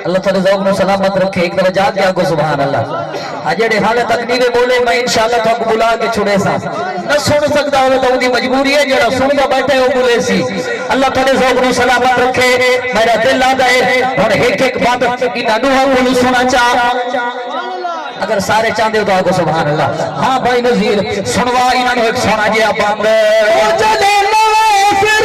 अल्लाह ताला ज़ौक़ नु सलामत रखे। एक दफा जाग गया को सुभान अल्लाह। अजड़े हाल तकनीरे बोले मैं इंशाअल्लाह तो बुला के छुड़े सा न सुन सकता हो तो उनकी मजबूरी है जरा सुनदा बैठे हो बोले सी। अल्लाह ताला ज़ौक़ नु सलामत रखे। मेरा दिल आदा है और एक एक बात इन अनुभव को सुना चाह अगर सारे चाहते हो तो आगो सुभान अल्लाह। हाँ भाई नज़ीर सुनवा इन्होंने एक सोना जिया बंद चले फिर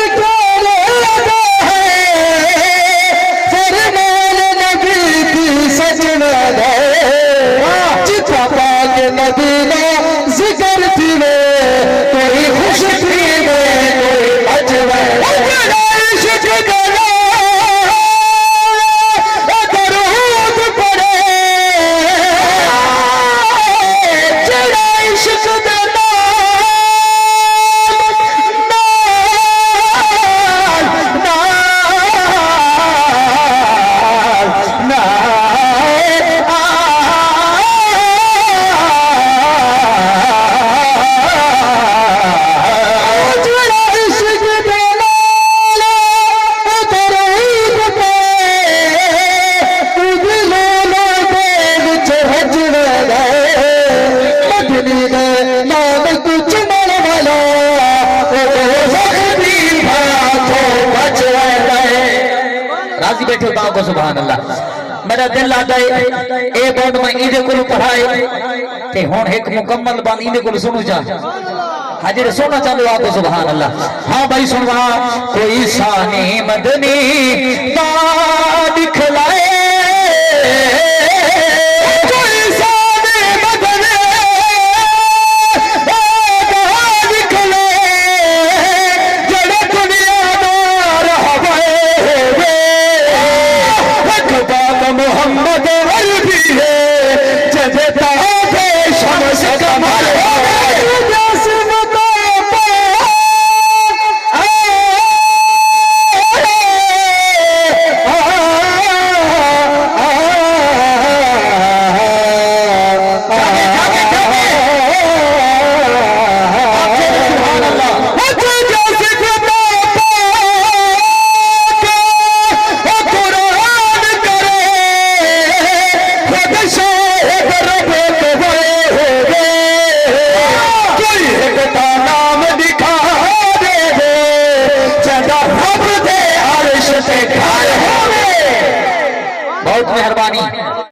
जिक्र थी वे कोई खुश थी वे कोई अजवे दरूद पड़े जड़ा इश्क देना बैठे गाँव को सुभान अल्लाह। मेरा दिल आता है ए बोर्ड में इधे को पढ़ाए ते हुन एक मुकम्मल बात इधे को सुनो जा हाजिर सोना चालू आपको सुभान अल्लाह। हाँ भाई सुनवा कोई शानी मदनी दा दिखलाए मोहम्मद अरबी है जजता है शमस कमर बहुत मेहरबानी।